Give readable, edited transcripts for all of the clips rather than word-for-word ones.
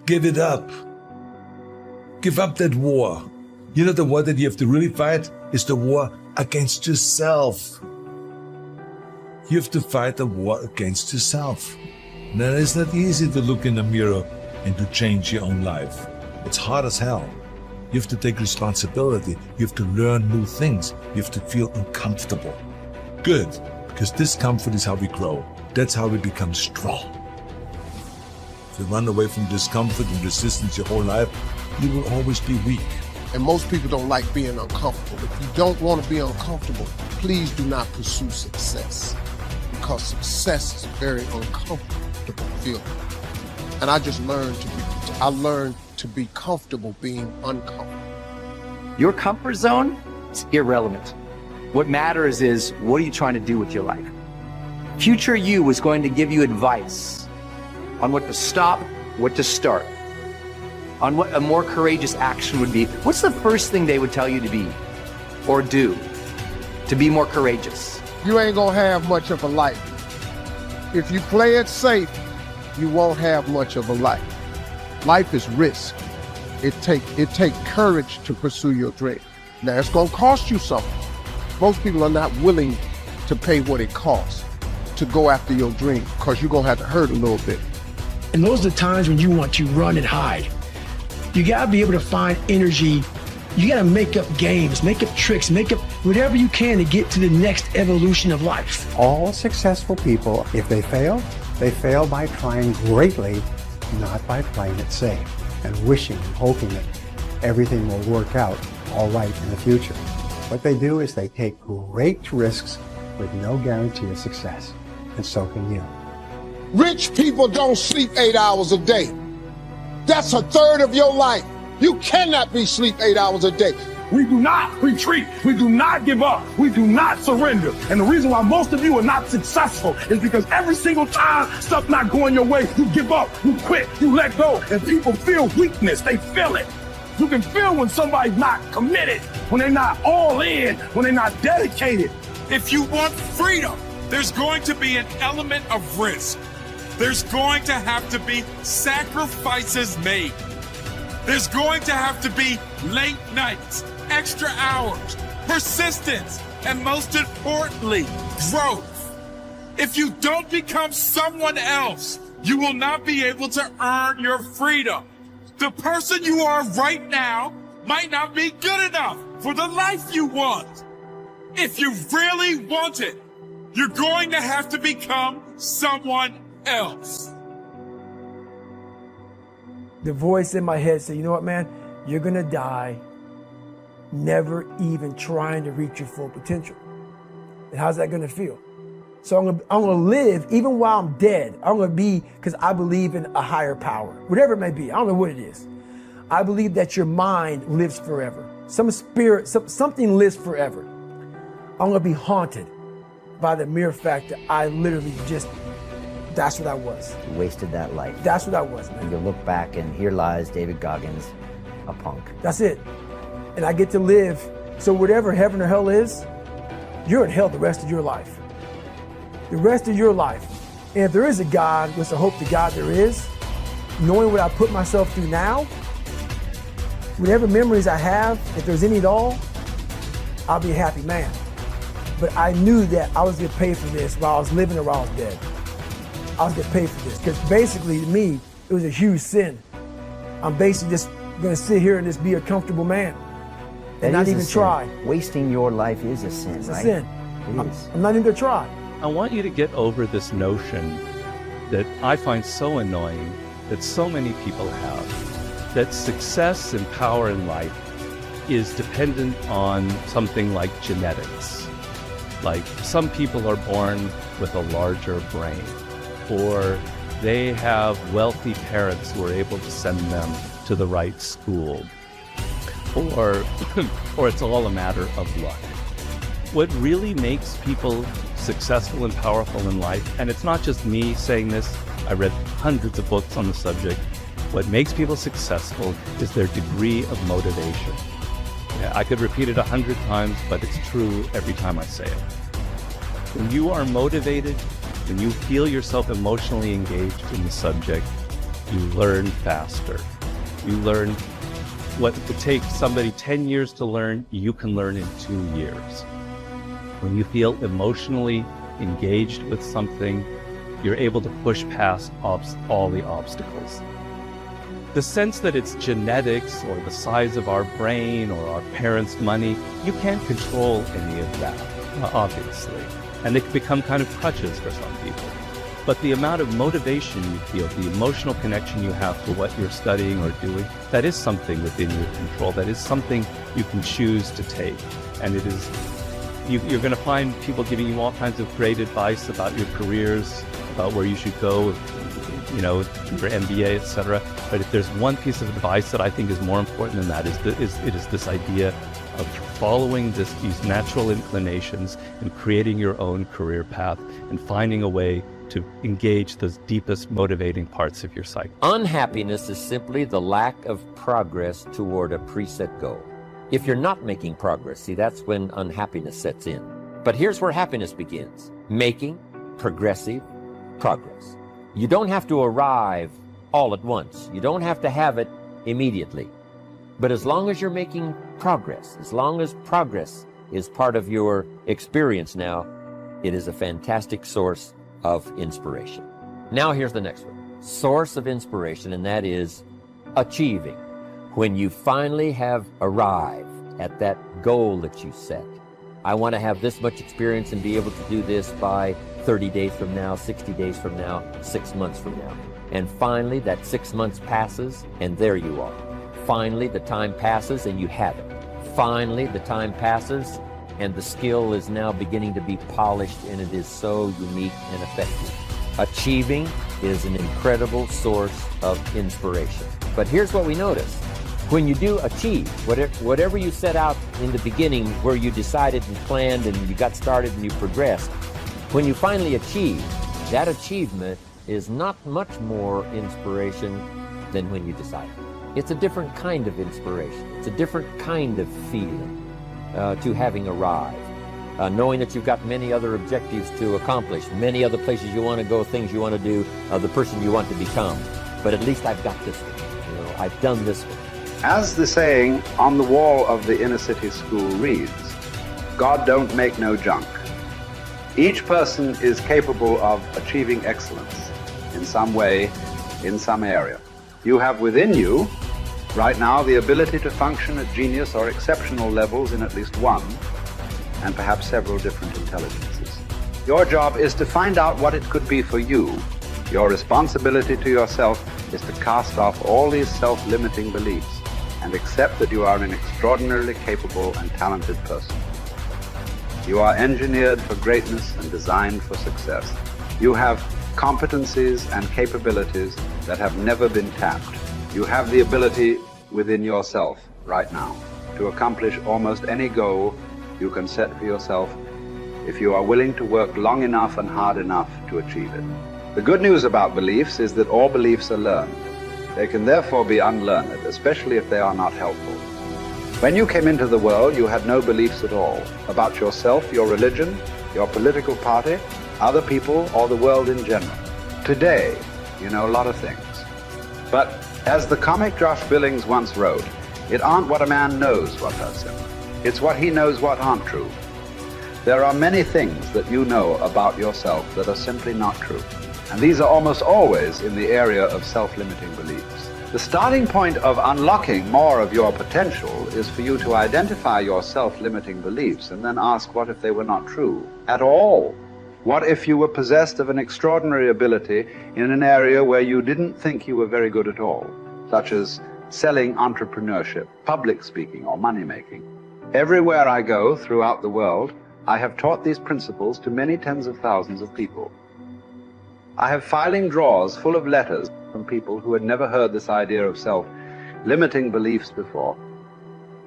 Give it up. Give up that war. You know, the war that you have to really fight is the war against yourself. You have to fight the war against yourself. Now, it's not easy to look in the mirror and to change your own life. It's hard as hell. You have to take responsibility. You have to learn new things. You have to feel uncomfortable. Good, because discomfort is how we grow. That's how we become strong. If you run away from discomfort and resistance your whole life, you will always be weak. And most people don't like being uncomfortable. If you don't want to be uncomfortable, please do not pursue success, because success is a very uncomfortable feeling. And I learned to be comfortable being uncomfortable. Your comfort zone is irrelevant. What matters is, what are you trying to do with your life? Future you is going to give you advice on what to stop, what to start, on what a more courageous action would be. What's the first thing they would tell you to be or do to be more courageous? You ain't gonna have much of a life. If you play it safe, you won't have much of a life. Life is risk. It take courage to pursue your dream. Now, it's gonna cost you something. Most people are not willing to pay what it costs to go after your dream, because you're gonna have to hurt a little bit. And those are the times when you want to run and hide. You gotta be able to find energy. You gotta make up games, make up tricks, make up whatever you can to get to the next evolution of life. All successful people, if they fail by trying greatly, not by playing it safe and wishing and hoping that everything will work out all right in the future. What they do is they take great risks with no guarantee of success, and so can you. Rich people don't sleep 8 hours a day. That's a third of your life. You cannot be sleep 8 hours a day. We do not retreat. We do not give up. We do not surrender. And the reason why most of you are not successful is because every single time stuff not going your way, you give up, you quit, you let go, and people feel weakness. They feel it. You can feel when somebody's not committed, when they're not all in, when they're not dedicated. If you want freedom, there's going to be an element of risk. There's going to have to be sacrifices made. There's going to have to be late nights, extra hours, persistence, and most importantly, growth. If you don't become someone else, you will not be able to earn your freedom. The person you are right now might not be good enough for the life you want. If you really want it, you're going to have to become someone else. The voice in my head said, you know what, man? You're gonna die never even trying to reach your full potential. And how's that gonna feel? So I'm gonna live even while I'm dead. I'm gonna be, because I believe in a higher power, whatever it may be. I don't know what it is. I believe that your mind lives forever. Some spirit, something lives forever. I'm gonna be haunted by the mere fact that I literally just, that's what I was. You wasted that life. That's what I was, man. And you look back and here lies David Goggins, a punk. That's it. And I get to live. So whatever heaven or hell is, you're in hell the rest of your life. The rest of your life. And if there is a God, which I hope to God there is, knowing what I put myself through now, whatever memories I have, if there's any at all, I'll be a happy man. But I knew that I was gonna pay for this while I was living or while I was dead. I was gonna pay for this, because basically to me, it was a huge sin. I'm basically just gonna sit here and just be a comfortable man and not even try. Wasting your life is a sin, It's right? a sin. It is. I'm not even gonna try. I want you to get over this notion that I find so annoying that so many people have, that success and power in life is dependent on something like genetics. Like some people are born with a larger brain, or they have wealthy parents who are able to send them to the right school, or it's all a matter of luck. What really makes people successful and powerful in life, and it's not just me saying this, I read hundreds of books on the subject, what makes people successful is their degree of motivation. Yeah, I could repeat it 100 times, but it's true every time I say it. When you are motivated, when you feel yourself emotionally engaged in the subject, you learn faster. You learn what would take somebody 10 years to learn, you can learn in 2 years. When you feel emotionally engaged with something, you're able to push past all the obstacles. The sense that it's genetics or the size of our brain or our parents' money, you can't control any of that, obviously. And they can become kind of crutches for some people. But the amount of motivation you feel, the emotional connection you have to what you're studying or doing, that is something within your control. That is something you can choose to take. And it is, you're going to find people giving you all kinds of great advice about your careers, about where you should go, you know, your MBA, etc. But if there's one piece of advice that I think is more important than that, it is this idea of following these natural inclinations and creating your own career path and finding a way to engage those deepest motivating parts of your psyche. Unhappiness is simply the lack of progress toward a preset goal. If you're not making progress, see, that's when unhappiness sets in. But here's where happiness begins: making progressive progress. You don't have to arrive all at once. You don't have to have it immediately. But as long as you're making progress, as long as progress is part of your experience now, it is a fantastic source of inspiration. Now here's the next one. Source of inspiration, and that is achieving. When you finally have arrived at that goal that you set. I want to have this much experience and be able to do this by 30 days from now, 60 days from now, 6 months from now. And finally, that 6 months passes, and there you are. Finally, the time passes, and you have it. Finally, the time passes, and the skill is now beginning to be polished, and it is so unique and effective. Achieving is an incredible source of inspiration. But here's what we notice. When you do achieve, whatever you set out in the beginning, where you decided and planned and you got started and you progressed, when you finally achieve, that achievement is not much more inspiration than when you decided. It's a different kind of inspiration. It's a different kind of feeling to having arrived. Knowing that you've got many other objectives to accomplish, many other places you want to go, things you want to do, the person you want to become. But at least I've got this one. You know, I've done this one. As the saying on the wall of the inner city school reads, God don't make no junk. Each person is capable of achieving excellence in some way, in some area. You have within you, right now, the ability to function at genius or exceptional levels in at least one, and perhaps several different intelligences. Your job is to find out what it could be for you. Your responsibility to yourself is to cast off all these self-limiting beliefs and accept that you are an extraordinarily capable and talented person. You are engineered for greatness and designed for success. You have competencies and capabilities that have never been tapped. You have the ability within yourself right now to accomplish almost any goal you can set for yourself if you are willing to work long enough and hard enough to achieve it. The good news about beliefs is that all beliefs are learned. They can therefore be unlearned, especially if they are not helpful. When you came into the world, you had no beliefs at all about yourself, your religion, your political party, other people, or the world in general. Today, you know a lot of things. But as the comic Josh Billings once wrote, it aren't what a man knows what hurts him. It's what he knows what aren't true. There are many things that you know about yourself that are simply not true. And these are almost always in the area of self-limiting beliefs. The starting point of unlocking more of your potential is for you to identify your self-limiting beliefs and then ask, what if they were not true at all? What if you were possessed of an extraordinary ability in an area where you didn't think you were very good at all, such as selling, entrepreneurship, public speaking, or money-making? Everywhere I go throughout the world, I have taught these principles to many tens of thousands of people. I have filing drawers full of letters from people who had never heard this idea of self-limiting beliefs before.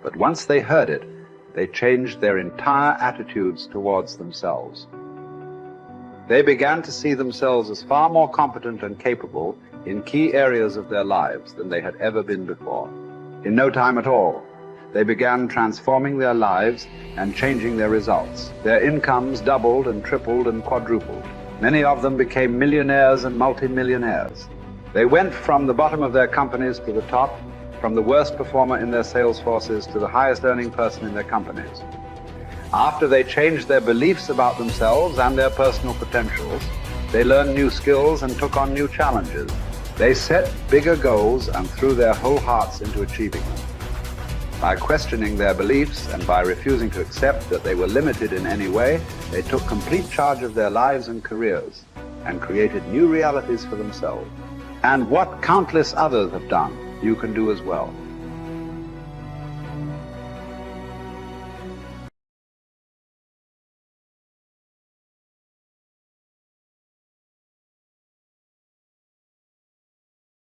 But once they heard it, they changed their entire attitudes towards themselves. They began to see themselves as far more competent and capable in key areas of their lives than they had ever been before. In no time at all, they began transforming their lives and changing their results. Their incomes doubled and tripled and quadrupled. Many of them became millionaires and multimillionaires. They went from the bottom of their companies to the top, from the worst performer in their sales forces to the highest earning person in their companies. After they changed their beliefs about themselves and their personal potentials, they learned new skills and took on new challenges. They set bigger goals and threw their whole hearts into achieving them. By questioning their beliefs and by refusing to accept that they were limited in any way, they took complete charge of their lives and careers and created new realities for themselves. And what countless others have done, you can do as well.